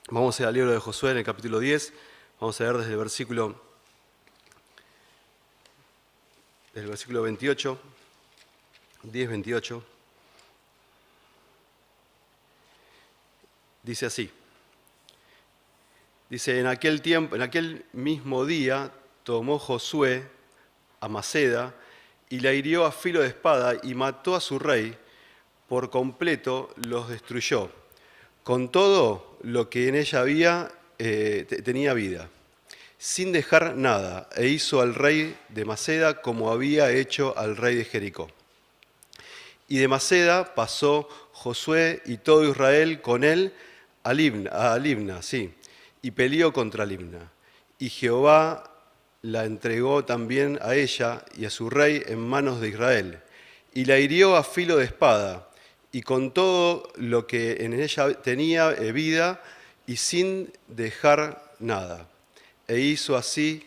Vamos a ir al libro de Josué en el capítulo 10. Vamos a leer desde el versículo 28, 10, 28. Dice así. Dice, en aquel mismo día tomó Josué a Maceda y la hirió a filo de espada y mató a su rey, por completo los destruyó, con todo lo que en ella tenía vida, sin dejar nada, e hizo al rey de Maceda como había hecho al rey de Jericó. Y de Maceda pasó Josué y todo Israel con él a Libna, sí, y peleó contra Libna. Y Jehová la entregó también a ella y a su rey en manos de Israel. Y la hirió a filo de espada, y con todo lo que en ella tenía vida, y sin dejar nada. Hizo a su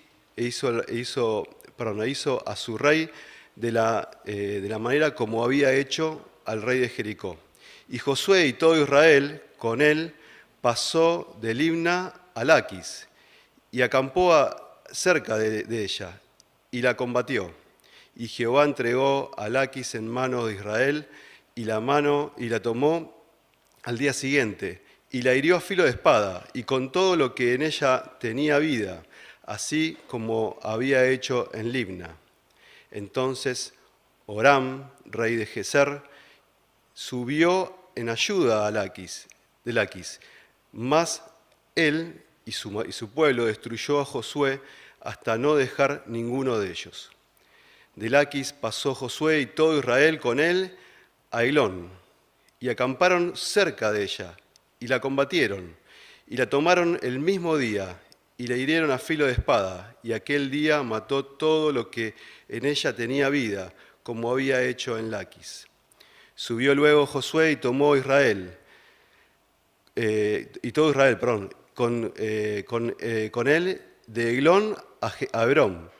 rey de la manera como había hecho al rey de Jericó. Y Josué y todo Israel con él pasó de Libna a Laquis y acampó cerca de ella y la combatió. Y Jehová entregó a Laquis en mano de Israel y la tomó al día siguiente y la hirió a filo de espada y con todo lo que en ella tenía vida, así como había hecho en Libna. Entonces Horam, rey de Geser, subió en ayuda de Laquis, mas él y su pueblo destruyó a Josué hasta no dejar ninguno de ellos. De Laquis pasó Josué y todo Israel con él a Elón, y acamparon cerca de ella, y la combatieron, y la tomaron el mismo día, y la hirieron a filo de espada, y aquel día mató todo lo que en ella tenía vida, como había hecho en Laquis. Subió luego Josué y tomó Israel, con él de Eglón a Hebrón,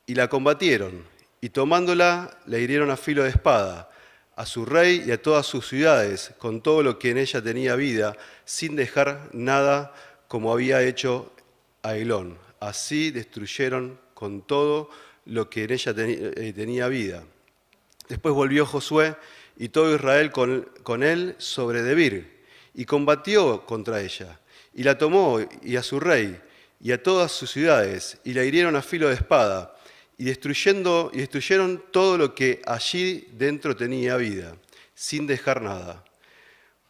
y la combatieron, y tomándola, la hirieron a filo de espada, a su rey y a todas sus ciudades, con todo lo que en ella tenía vida, sin dejar nada, como había hecho a Eglón. Así destruyeron con todo lo que en ella tenía vida. Después volvió Josué y todo Israel con él sobre Debir, y combatió contra ella, y la tomó y a su rey, y a todas sus ciudades, y la hirieron a filo de espada, y destruyeron todo lo que allí dentro tenía vida, sin dejar nada,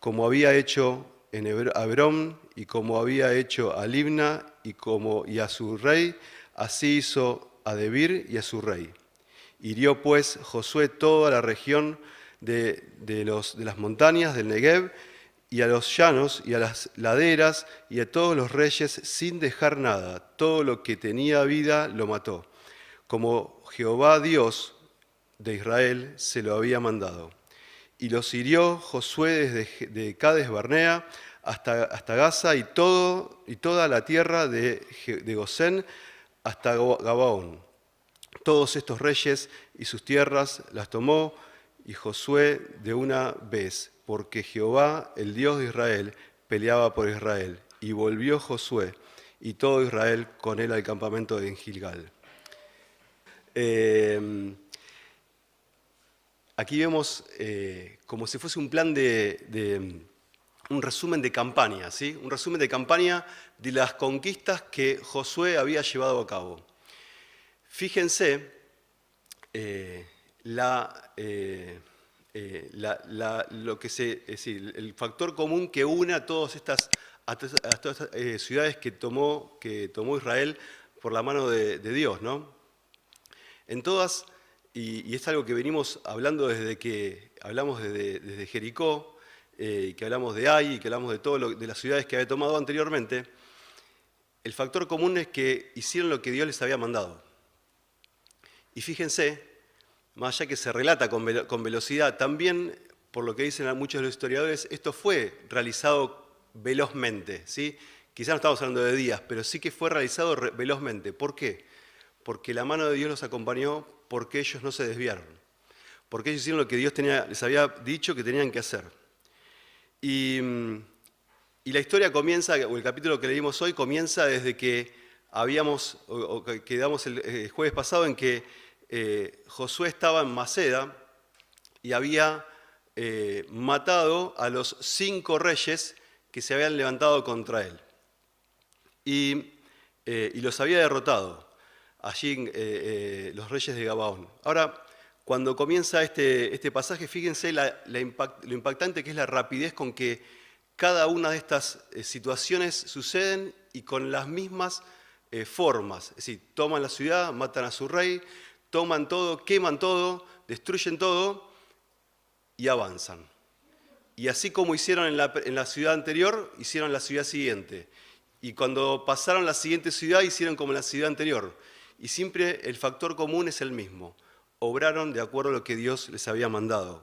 como había hecho en Hebrón, y como había hecho a Libna, y a su rey, así hizo a Debir y a su rey. Hirió pues Josué toda la región de las montañas del Negev, y a los llanos, y a las laderas, y a todos los reyes, sin dejar nada. Todo lo que tenía vida lo mató, como Jehová Dios de Israel se lo había mandado. Y los hirió Josué desde Cades Barnea hasta Gaza y toda la tierra de Gosén hasta Gabaón. Todos estos reyes y sus tierras las tomó y Josué de una vez, porque Jehová, el Dios de Israel, peleaba por Israel. Y volvió Josué y todo Israel con él al campamento de Gilgal. Aquí vemos como si fuese un plan un resumen de campaña, ¿sí? Un resumen de campaña de las conquistas que Josué había llevado a cabo. Fíjense el factor común que une a todas estas ciudades que tomó Israel por la mano de Dios, ¿no? En todas, y es algo que venimos hablando desde que hablamos desde Jericó, que hablamos de Ai, y que hablamos de las ciudades que había tomado anteriormente, el factor común es que hicieron lo que Dios les había mandado. Y fíjense, más allá que se relata con velocidad, también, por lo que dicen muchos de los historiadores, esto fue realizado velozmente, ¿sí? Quizás no estamos hablando de días, pero sí que fue realizado velozmente. ¿Por qué? Porque la mano de Dios los acompañó, porque ellos no se desviaron, porque ellos hicieron lo que Dios les había dicho que tenían que hacer. Y Y la historia comienza, o el capítulo que leímos hoy, comienza desde que quedamos el jueves pasado en que Josué estaba en Maceda y había matado a los 5 reyes que se habían levantado contra él. Y los había derrotado allí los reyes de Gabaón. Ahora, cuando comienza este pasaje, fíjense lo impactante que es la rapidez con que cada una de estas situaciones suceden y con las mismas formas. Es decir, toman la ciudad, matan a su rey, toman todo, queman todo, destruyen todo y avanzan. Y así como hicieron en la ciudad anterior, hicieron en la ciudad siguiente. Y cuando pasaron la siguiente ciudad, hicieron como en la ciudad anterior. Y siempre el factor común es el mismo. Obraron de acuerdo a lo que Dios les había mandado.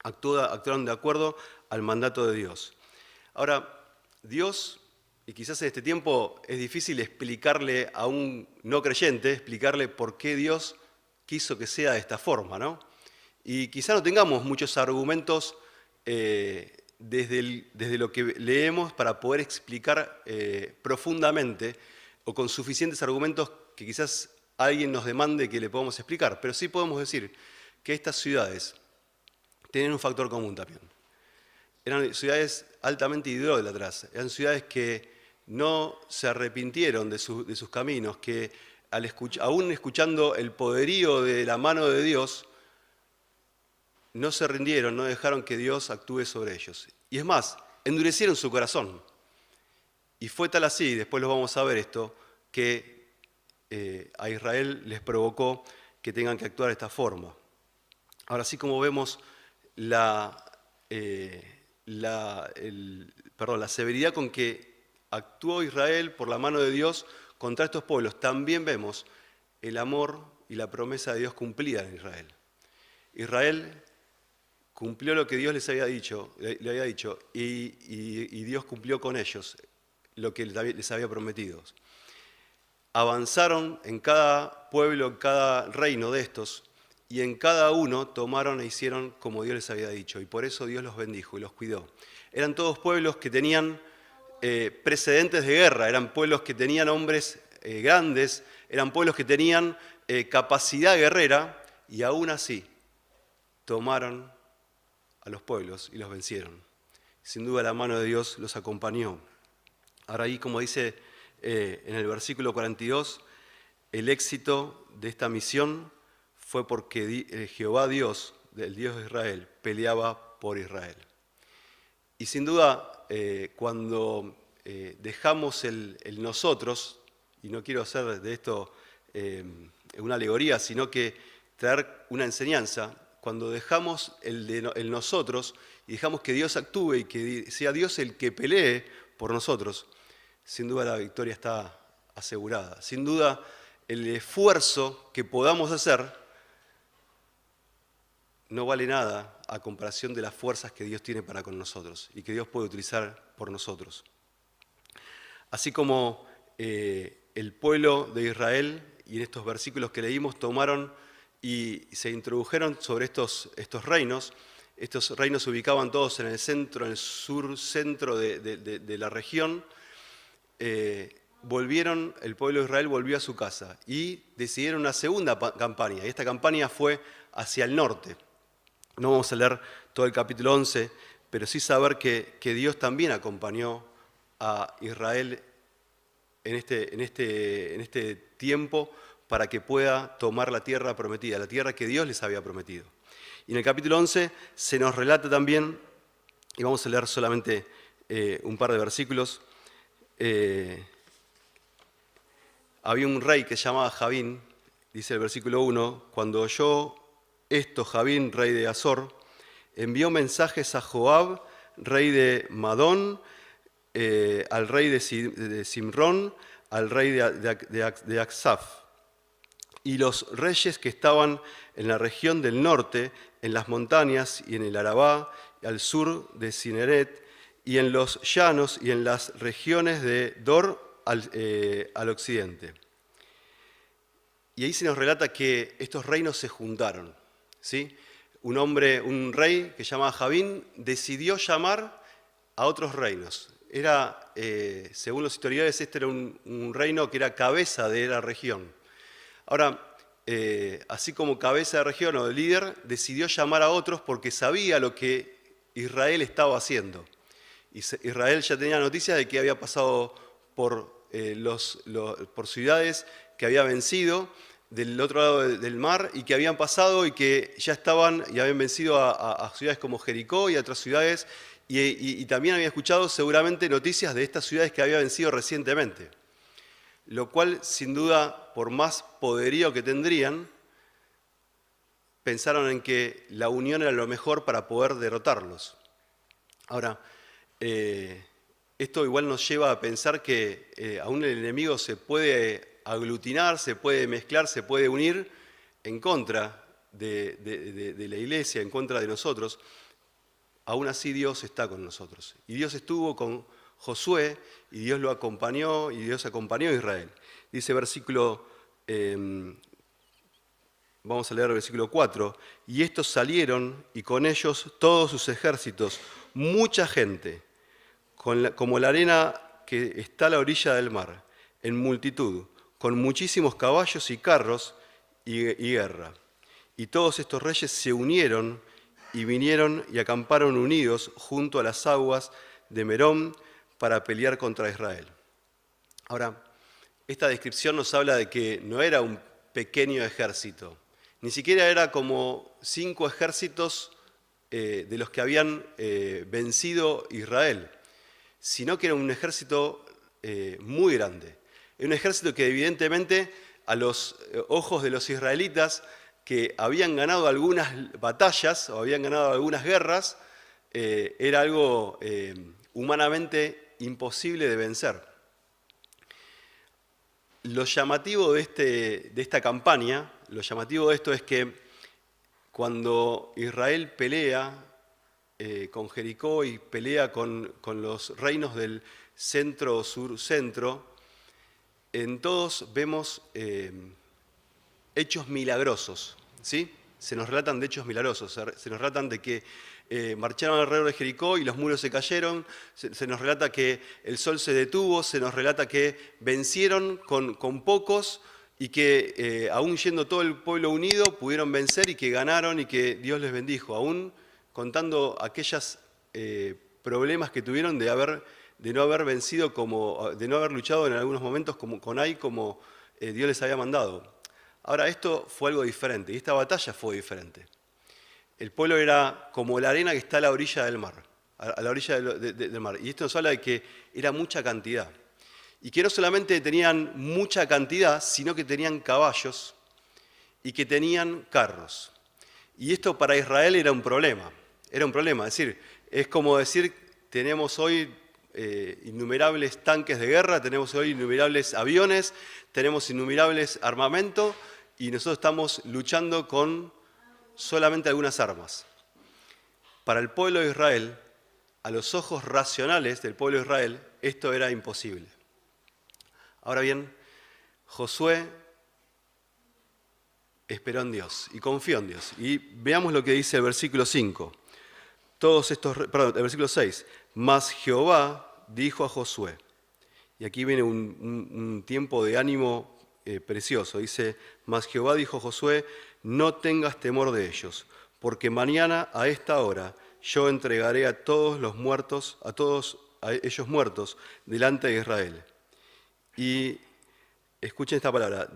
Actuaron de acuerdo al mandato de Dios. Ahora, Dios, y quizás en este tiempo es difícil explicarle a un no creyente, explicarle por qué Dios quiso que sea de esta forma, ¿no? Y quizás no tengamos muchos argumentos desde lo que leemos para poder explicar profundamente o con suficientes argumentos que quizás alguien nos demande que le podamos explicar. Pero sí podemos decir que estas ciudades tienen un factor común también. Eran ciudades altamente idólatras, eran ciudades que no se arrepintieron de sus caminos, que aún escuchando el poderío de la mano de Dios, no se rindieron, no dejaron que Dios actúe sobre ellos. Y es más, endurecieron su corazón. Y fue tal así, después lo vamos a ver esto, que a Israel les provocó que tengan que actuar de esta forma. Ahora sí, como vemos la severidad con que actuó Israel por la mano de Dios contra estos pueblos, también vemos el amor y la promesa de Dios cumplida en Israel. Israel cumplió lo que Dios le había dicho, y Dios cumplió con ellos lo que les había prometido. Avanzaron en cada pueblo, en cada reino de estos, y en cada uno tomaron e hicieron como Dios les había dicho, y por eso Dios los bendijo y los cuidó. Eran todos pueblos que tenían precedentes de guerra, eran pueblos que tenían hombres grandes, eran pueblos que tenían capacidad guerrera, y aún así tomaron a los pueblos y los vencieron. Sin duda la mano de Dios los acompañó. Ahora ahí, como dice en el versículo 42, el éxito de esta misión fue porque Jehová Dios, el Dios de Israel, peleaba por Israel. Y sin duda, cuando dejamos el nosotros, y no quiero hacer de esto una alegoría, sino que traer una enseñanza, cuando dejamos el nosotros y dejamos que Dios actúe y que sea Dios el que pelee por nosotros, sin duda la victoria está asegurada. Sin duda el esfuerzo que podamos hacer no vale nada a comparación de las fuerzas que Dios tiene para con nosotros y que Dios puede utilizar por nosotros. Así como el pueblo de Israel, y en estos versículos que leímos, tomaron y se introdujeron sobre estos reinos. Estos reinos se ubicaban todos en el centro, en el sur-centro de la región. El pueblo de Israel volvió a su casa y decidieron una segunda campaña. Y esta campaña fue hacia el norte. No vamos a leer todo el capítulo 11, pero sí saber que Dios también acompañó a Israel en este tiempo para que pueda tomar la tierra prometida, la tierra que Dios les había prometido. Y en el capítulo 11 se nos relata también, y vamos a leer solamente un par de versículos, había un rey que se llamaba Javín, dice el versículo 1, cuando oyó esto Javín, rey de Azor, envió mensajes a Joab, rey de Madón, al rey de Simrón, al rey de Aksaf, y los reyes que estaban en la región del norte, en las montañas y en el Arabá, al sur de Cineret, y en los llanos y en las regiones de Dor al occidente. Y ahí se nos relata que estos reinos se juntaron, ¿sí? Un rey que se llamaba Javín, decidió llamar a otros reinos. era, según los historiadores, este era un reino que era cabeza de la región. Ahora, así como cabeza de región o de líder, decidió llamar a otros porque sabía lo que Israel estaba haciendo. Israel ya tenía noticias de que había pasado por, por ciudades que había vencido del otro lado del mar y que habían pasado y que ya estaban y habían vencido a ciudades como Jericó y a otras ciudades y también había escuchado seguramente noticias de estas ciudades que había vencido recientemente. Lo cual, sin duda, por más poderío que tendrían, pensaron en que la unión era lo mejor para poder derrotarlos. Ahora, esto igual nos lleva a pensar que aún el enemigo se puede aglutinar, se puede mezclar, se puede unir en contra de la iglesia, en contra de nosotros. Aún así Dios está con nosotros. Y Dios estuvo con Josué y Dios lo acompañó y Dios acompañó a Israel. Dice versículo, vamos a leer el versículo 4, y estos salieron y con ellos todos sus ejércitos, mucha gente, como la arena que está a la orilla del mar, en multitud, con muchísimos caballos y carros y guerra. Y todos estos reyes se unieron y vinieron y acamparon unidos junto a las aguas de Merón para pelear contra Israel. Ahora, esta descripción nos habla de que no era un pequeño ejército, ni siquiera era como 5 ejércitos de los que habían vencido Israel, sino que era un ejército muy grande. Era un ejército que evidentemente a los ojos de los israelitas que habían ganado algunas batallas o habían ganado algunas guerras, era algo humanamente imposible de vencer. Lo llamativo de esta campaña, lo llamativo de esto es que cuando Israel pelea con Jericó y pelea con los reinos del centro, sur, centro, en todos vemos hechos milagrosos, ¿sí? Se nos relatan de hechos milagrosos, se nos relatan de que marcharon alrededor de Jericó y los muros se cayeron, se nos relata que el sol se detuvo, se nos relata que vencieron con pocos y que aún yendo todo el pueblo unido pudieron vencer y que ganaron y que Dios les bendijo, aún contando aquellos problemas que tuvieron de no haber vencido, de no haber luchado en algunos momentos como Dios les había mandado. Ahora, esto fue algo diferente, y esta batalla fue diferente. El pueblo era como la arena que está a la orilla del mar, a la orilla del mar. Y esto nos habla de que era mucha cantidad. Y que no solamente tenían mucha cantidad, sino que tenían caballos y que tenían carros. Y esto para Israel era un problema. Era un problema, es decir, es como decir, tenemos hoy innumerables tanques de guerra, tenemos hoy innumerables aviones, tenemos innumerables armamentos, y nosotros estamos luchando con solamente algunas armas. Para el pueblo de Israel, a los ojos racionales del pueblo de Israel, esto era imposible. Ahora bien, Josué esperó en Dios y confió en Dios. Y veamos lo que dice el versículo 5. El versículo 6. Mas Jehová dijo a Josué, y aquí viene un tiempo de ánimo precioso. Dice, mas Jehová dijo a Josué, no tengas temor de ellos, porque mañana a esta hora yo entregaré a todos ellos muertos delante de Israel. Y escuchen esta palabra,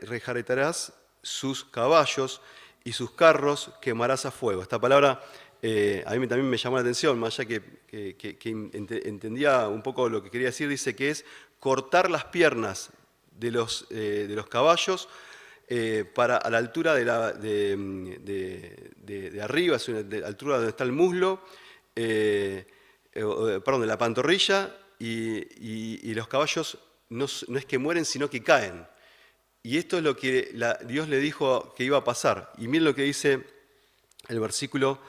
rejarretarás sus caballos y sus carros quemarás a fuego. Esta palabra a mí también me llamó la atención, más allá que entendía un poco lo que quería decir, dice que es cortar las piernas de los caballos a la altura de arriba, a la altura donde está el muslo, de la pantorrilla, y los caballos no es que mueren, sino que caen. Y esto es lo que Dios le dijo que iba a pasar. Y miren lo que dice el versículo,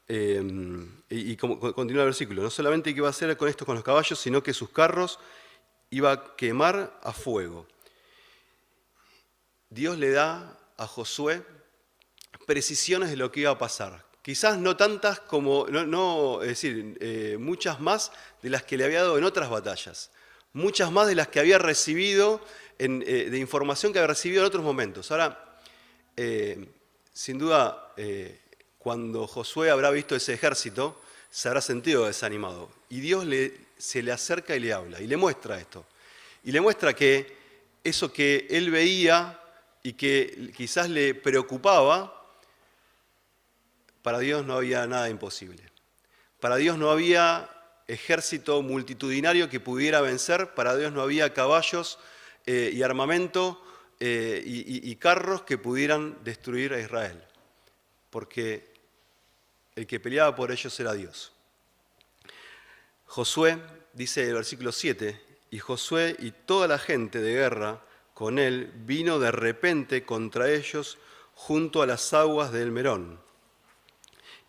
y continúa el versículo. No solamente que iba a hacer con esto con los caballos, sino que sus carros iba a quemar a fuego. Dios le da a Josué precisiones de lo que iba a pasar. quizás no tantas como, es decir, muchas más de las que le había dado en otras batallas, muchas más de las que había recibido, de información que había recibido en otros momentos. Ahora, sin duda, cuando Josué habrá visto ese ejército, se habrá sentido desanimado. Y Dios se le acerca y le habla, y le muestra esto. Y le muestra que eso que él veía y que quizás le preocupaba, para Dios no había nada imposible. Para Dios no había ejército multitudinario que pudiera vencer, para Dios no había caballos y armamento y carros que pudieran destruir a Israel, porque el que peleaba por ellos era Dios. Josué, dice el versículo 7, y Josué y toda la gente de guerra con él vino de repente contra ellos junto a las aguas del Merón,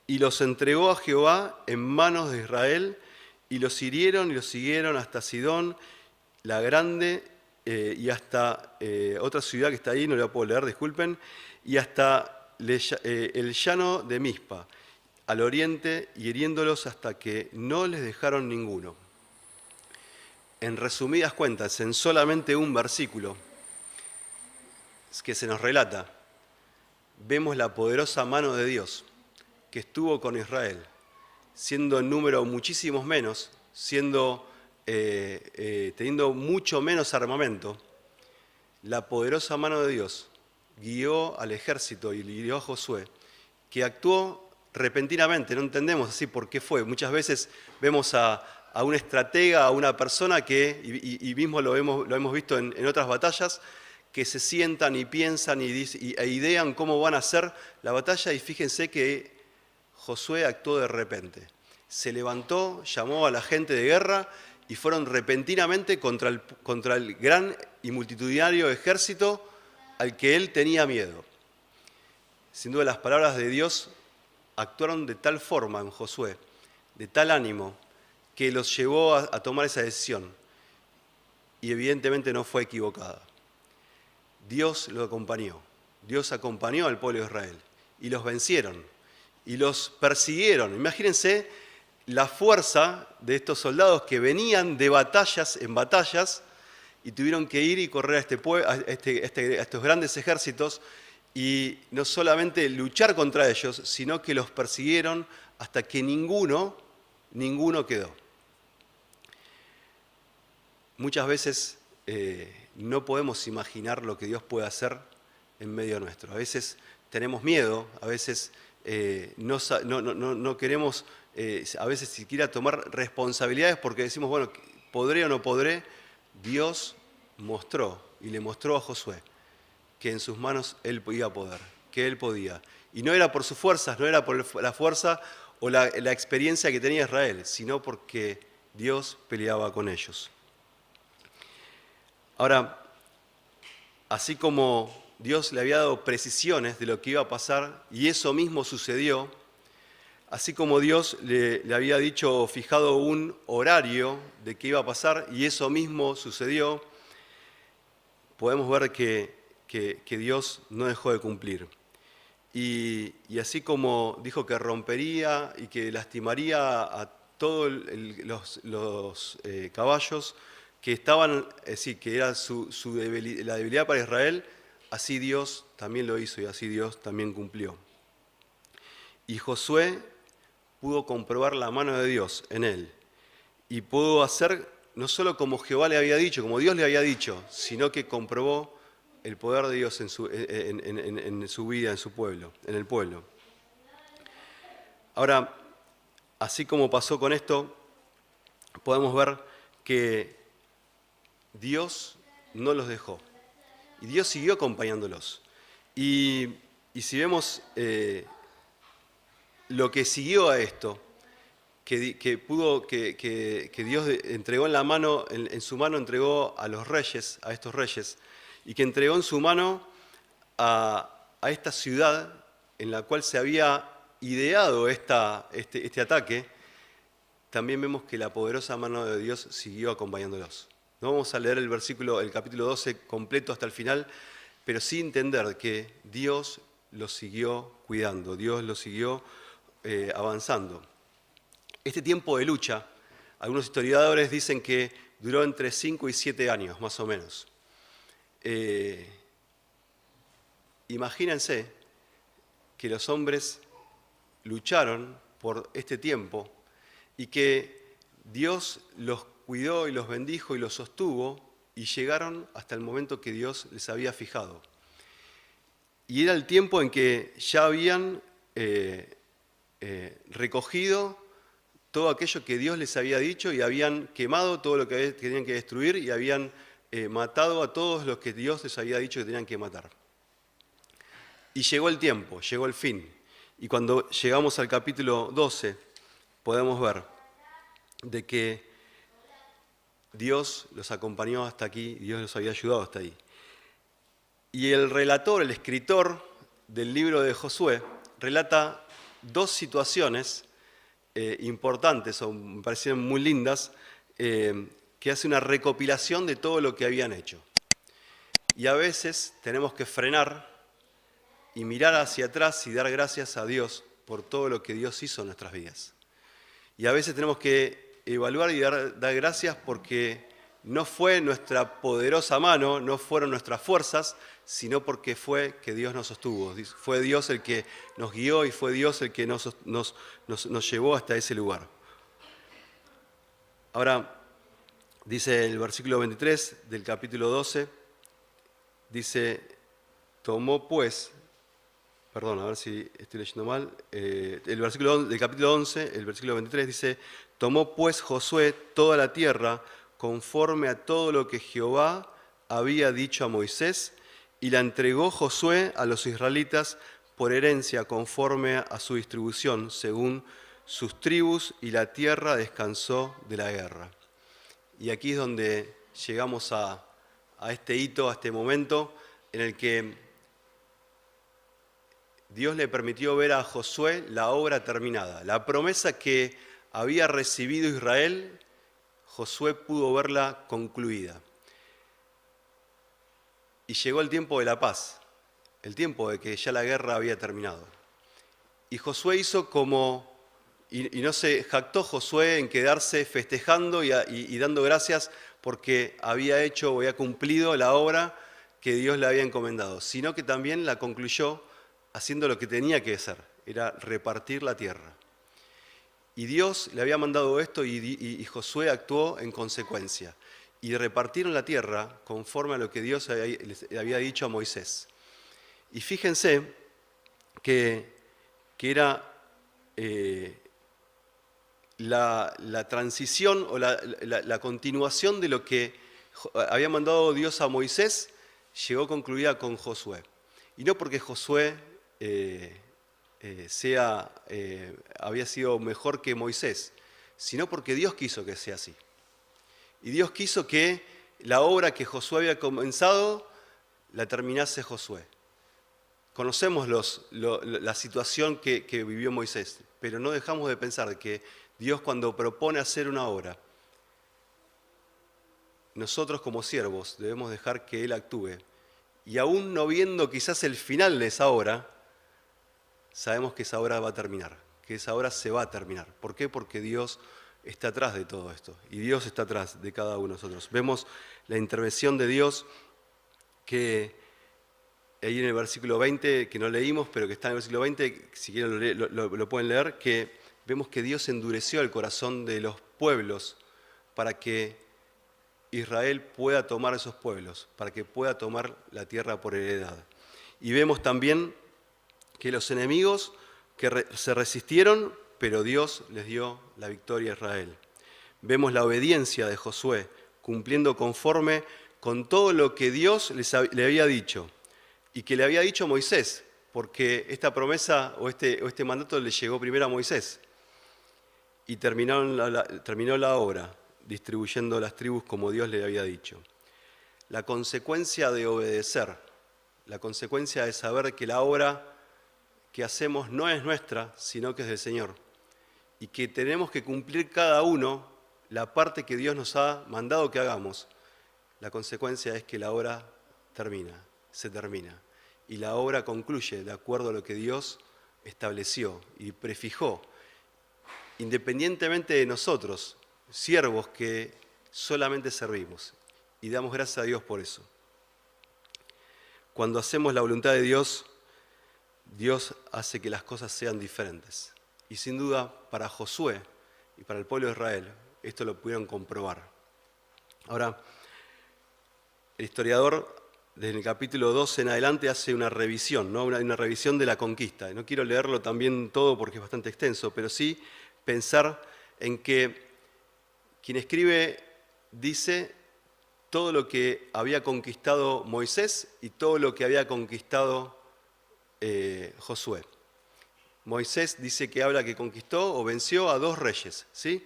y los entregó a Jehová en manos de Israel, y los hirieron y los siguieron hasta Sidón, la grande, y hasta otra ciudad que está ahí, no la puedo leer, disculpen, y hasta el llano de Mizpa, al oriente, y hiriéndolos hasta que no les dejaron ninguno. En resumidas cuentas, en solamente un versículo que se nos relata, vemos la poderosa mano de Dios que estuvo con Israel, siendo en número muchísimos menos, teniendo mucho menos armamento. La poderosa mano de Dios guió al ejército y guió a Josué, que actuó repentinamente, no entendemos así por qué fue. Muchas veces vemos a un estratega, a una persona que, y mismo lo hemos visto en otras batallas, que se sientan y piensan e idean cómo van a hacer la batalla, y fíjense que Josué actuó de repente. Se levantó, llamó a la gente de guerra y fueron repentinamente contra el gran y multitudinario ejército al que él tenía miedo. Sin duda las palabras de Dios actuaron de tal forma en Josué, de tal ánimo, que los llevó a tomar esa decisión. Y evidentemente no fue equivocada. Dios lo acompañó. Dios acompañó al pueblo de Israel y los vencieron. Y los persiguieron. Imagínense la fuerza de estos soldados que venían de batallas en batallas y tuvieron que ir y correr a estos grandes ejércitos y no solamente luchar contra ellos, sino que los persiguieron hasta que ninguno quedó. Muchas veces no podemos imaginar lo que Dios puede hacer en medio nuestro. A veces tenemos miedo, a veces no queremos a veces siquiera tomar responsabilidades porque decimos, bueno, ¿podré o no podré? Dios mostró y le mostró a Josué que en sus manos él iba a poder, que él podía. Y no era por sus fuerzas, no era por la fuerza o la experiencia que tenía Israel, sino porque Dios peleaba con ellos. Ahora, así como Dios le había dado precisiones de lo que iba a pasar, y eso mismo sucedió, así como Dios le había dicho, fijado un horario de qué iba a pasar, y eso mismo sucedió, podemos ver que Dios no dejó de cumplir. Y así como dijo que rompería y que lastimaría a todos los caballos que estaban, es decir, que era la debilidad para Israel, así Dios también lo hizo y así Dios también cumplió. Y Josué pudo comprobar la mano de Dios en él y pudo hacer no solo como Jehová le había dicho, como Dios le había dicho, sino que comprobó el poder de Dios en su vida, en su pueblo, en el pueblo. Ahora, así como pasó con esto, podemos ver que Dios no los dejó. Y Dios siguió acompañándolos. Y si vemos lo que siguió a esto, que Dios entregó en su mano entregó a los reyes, a estos reyes, y que entregó en su mano a esta ciudad en la cual se había ideado este ataque, también vemos que la poderosa mano de Dios siguió acompañándolos. No vamos a leer el capítulo 12 completo hasta el final, pero sí entender que Dios los siguió cuidando, Dios los siguió avanzando. Este tiempo de lucha, algunos historiadores dicen que duró entre 5 y 7 años, más o menos. Imagínense que los hombres lucharon por este tiempo y que Dios los cuidó y los bendijo y los sostuvo y llegaron hasta el momento que Dios les había fijado. Y era el tiempo en que ya habían recogido todo aquello que Dios les había dicho y habían quemado todo lo que tenían que destruir y habían matado a todos los que Dios les había dicho que tenían que matar. Y llegó el tiempo, llegó el fin. Y cuando llegamos al capítulo 12, podemos ver de que Dios los acompañó hasta aquí, Dios los había ayudado hasta ahí. Y el relator, el escritor del libro de Josué, relata dos situaciones importantes, o me parecieron muy lindas, que hace una recopilación de todo lo que habían hecho. Y a veces tenemos que frenar y mirar hacia atrás y dar gracias a Dios por todo lo que Dios hizo en nuestras vidas. Y a veces tenemos que evaluar y dar gracias porque no fue nuestra poderosa mano, no fueron nuestras fuerzas, sino porque fue que Dios nos sostuvo. Fue Dios el que nos guió y fue Dios el que nos llevó hasta ese lugar. Ahora, dice el versículo 23 del capítulo 12, dice, tomó pues, perdón, a ver si estoy leyendo mal, el versículo del capítulo 11, el versículo 23 dice, tomó pues Josué toda la tierra conforme a todo lo que Jehová había dicho a Moisés, y la entregó Josué a los israelitas por herencia conforme a su distribución, según sus tribus, y la tierra descansó de la guerra. Y aquí es donde llegamos a este hito, a este momento en el que Dios le permitió ver a Josué la obra terminada. La promesa que había recibido Israel, Josué pudo verla concluida. Y llegó el tiempo de la paz, el tiempo de que ya la guerra había terminado. Y Josué hizo como, y no se jactó Josué en quedarse festejando y dando gracias porque había hecho o había cumplido la obra que Dios le había encomendado, sino que también la concluyó haciendo lo que tenía que hacer, era repartir la tierra. Y Dios le había mandado esto y Josué actuó en consecuencia. Y repartieron la tierra conforme a lo que Dios le había dicho a Moisés. Y fíjense que era la transición o la continuación de lo que había mandado Dios a Moisés, llegó concluida con Josué. Y no porque Josué había sido mejor que Moisés, sino porque Dios quiso que sea así. Y Dios quiso que la obra que Josué había comenzado, la terminase Josué. Conocemos la situación que vivió Moisés, pero no dejamos de pensar que Dios cuando propone hacer una obra, nosotros como siervos debemos dejar que Él actúe. Y aún no viendo quizás el final de esa obra, sabemos que esa obra va a terminar, que esa obra se va a terminar. ¿Por qué? Porque Dios está atrás de todo esto y Dios está atrás de cada uno de nosotros. Vemos la intervención de Dios que ahí en el versículo 20, que no leímos, pero que está en el versículo 20, si quieren lo pueden leer, que vemos que Dios endureció el corazón de los pueblos para que Israel pueda tomar esos pueblos, para que pueda tomar la tierra por heredad. Y vemos también que los enemigos que se resistieron, pero Dios les dio la victoria a Israel. Vemos la obediencia de Josué, cumpliendo conforme con todo lo que Dios le había dicho, y que le había dicho a Moisés, porque esta promesa o este mandato le llegó primero a Moisés, y terminó la obra, distribuyendo las tribus como Dios le había dicho. La consecuencia de obedecer, la consecuencia de saber que la obra que hacemos no es nuestra, sino que es del Señor, y que tenemos que cumplir cada uno la parte que Dios nos ha mandado que hagamos. La consecuencia es que la obra se termina, y la obra concluye de acuerdo a lo que Dios estableció y prefijó, independientemente de nosotros, siervos que solamente servimos. Y damos gracias a Dios por eso. Cuando hacemos la voluntad de Dios, Dios hace que las cosas sean diferentes. Y sin duda, para Josué y para el pueblo de Israel, esto lo pudieron comprobar. Ahora, el historiador, desde el capítulo 12 en adelante, hace una revisión, ¿no? Una revisión de la conquista. No quiero leerlo también todo porque es bastante extenso, pero sí pensar en que quien escribe dice todo lo que había conquistado Moisés y todo lo que había conquistado Josué. Moisés dice que habla que conquistó o venció a 2 reyes, ¿sí?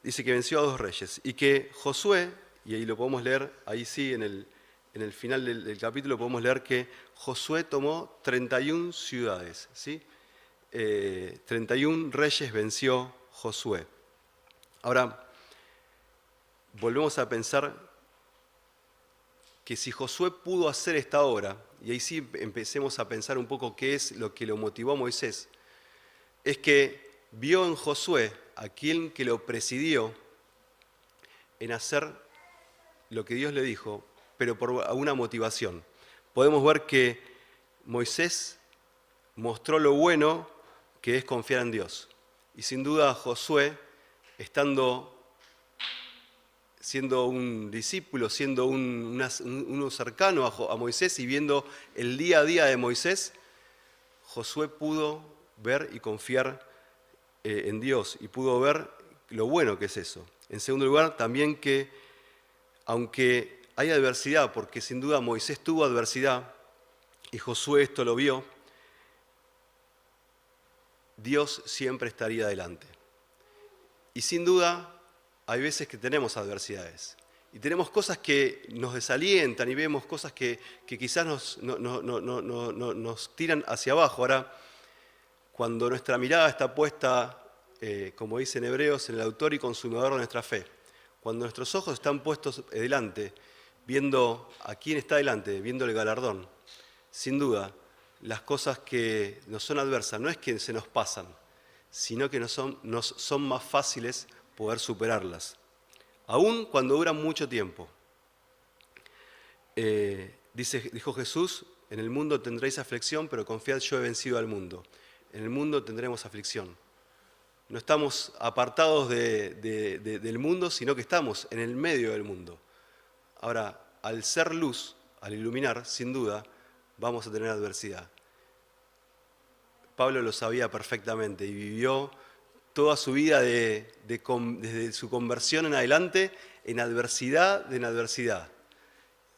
Dice que venció a 2 reyes. Y que Josué, y ahí lo podemos leer, ahí sí, en el final del capítulo podemos leer que Josué tomó 31 ciudades, ¿sí? 31 reyes venció Josué. Ahora, volvemos a pensar que si Josué pudo hacer esta obra, y ahí sí empecemos a pensar un poco qué es lo que lo motivó a Moisés, es que vio en Josué a quien que lo presidió en hacer lo que Dios le dijo, pero por una motivación. Podemos ver que Moisés mostró lo bueno que es confiar en Dios. Y sin duda Josué, siendo un discípulo, siendo uno cercano a Moisés y viendo el día a día de Moisés, Josué pudo ver y confiar en Dios y pudo ver lo bueno que es eso. En segundo lugar, también que aunque hay adversidad, porque sin duda Moisés tuvo adversidad y Josué esto lo vio, Dios siempre estaría delante. Y sin duda hay veces que tenemos adversidades y tenemos cosas que nos desalientan y vemos cosas que quizás nos tiran hacia abajo. Ahora, cuando nuestra mirada está puesta, como dice en Hebreos, en el autor y consumador de nuestra fe, cuando nuestros ojos están puestos delante, viendo a quién está delante, viendo el galardón, sin duda, las cosas que nos son adversas no es que se nos pasan, sino que nos son más fáciles poder superarlas, aun cuando duran mucho tiempo. Dijo Jesús, en el mundo tendréis aflicción, pero confiad, yo he vencido al mundo. En el mundo tendremos aflicción. No estamos apartados del mundo, sino que estamos en el medio del mundo. Ahora, al ser luz, al iluminar, sin duda, vamos a tener adversidad. Pablo lo sabía perfectamente y vivió toda su vida desde su conversión en adelante en adversidad, en adversidad.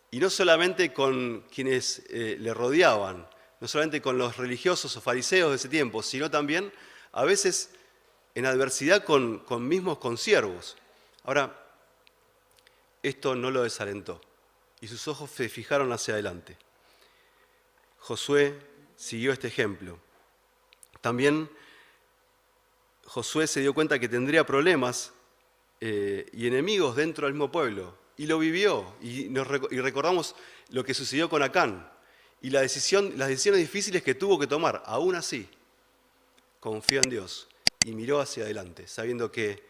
Y no solamente con quienes le rodeaban, no solamente con los religiosos o fariseos de ese tiempo, sino también a veces en adversidad con mismos consiervos. Ahora, esto no lo desalentó y sus ojos se fijaron hacia adelante. Josué siguió este ejemplo. También Josué se dio cuenta que tendría problemas y enemigos dentro del mismo pueblo, y lo vivió, y recordamos lo que sucedió con Acán, y las decisiones difíciles que tuvo que tomar. Aún así, confió en Dios y miró hacia adelante, sabiendo que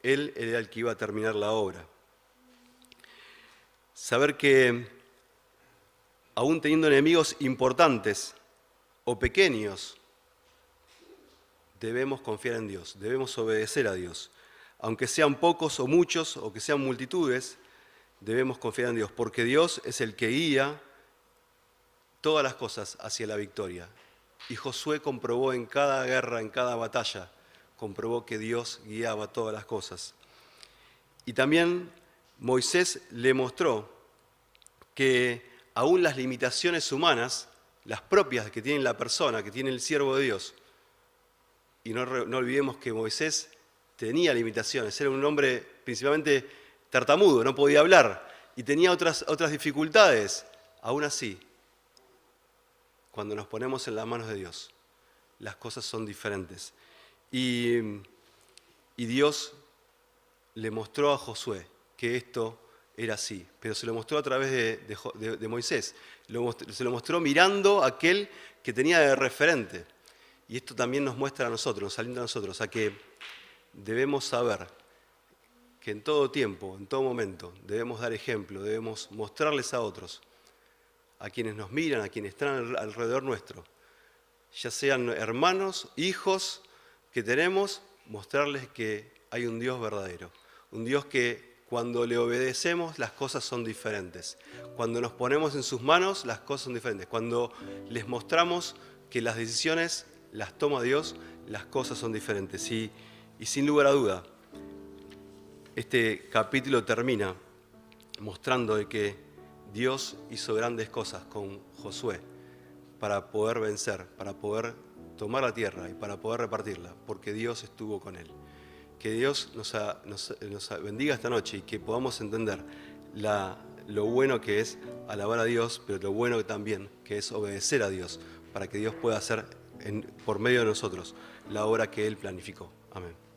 Él era el que iba a terminar la obra. Saber que, aún teniendo enemigos importantes o pequeños, debemos confiar en Dios, debemos obedecer a Dios. Aunque sean pocos o muchos, o que sean multitudes, debemos confiar en Dios, porque Dios es el que guía todas las cosas hacia la victoria. Y Josué comprobó en cada guerra, en cada batalla, comprobó que Dios guiaba todas las cosas. Y también Moisés le mostró que aún las limitaciones humanas, las propias que tiene la persona, que tiene el siervo de Dios, y no olvidemos que Moisés tenía limitaciones, era un hombre principalmente tartamudo, no podía hablar y tenía otras dificultades. Aún así, cuando nos ponemos en las manos de Dios, las cosas son diferentes. Y Dios le mostró a Josué que esto era así, pero se lo mostró a través de Moisés. Se lo mostró mirando a aquel que tenía de referente. Y esto también nos muestra a nosotros, nos alienta a nosotros, a que debemos saber que en todo tiempo, en todo momento, debemos dar ejemplo, debemos mostrarles a otros, a quienes nos miran, a quienes están alrededor nuestro, ya sean hermanos, hijos que tenemos, mostrarles que hay un Dios verdadero, un Dios que cuando le obedecemos las cosas son diferentes, cuando nos ponemos en sus manos las cosas son diferentes, cuando les mostramos que las decisiones las toma Dios, las cosas son diferentes. Y sin lugar a duda, este capítulo termina mostrando de que Dios hizo grandes cosas con Josué para poder vencer, para poder tomar la tierra y para poder repartirla, porque Dios estuvo con él. Que Dios nos bendiga esta noche y que podamos entender lo bueno que es alabar a Dios, pero lo bueno también que es obedecer a Dios, para que Dios pueda hacer por medio de nosotros la obra que Él planificó. Amén.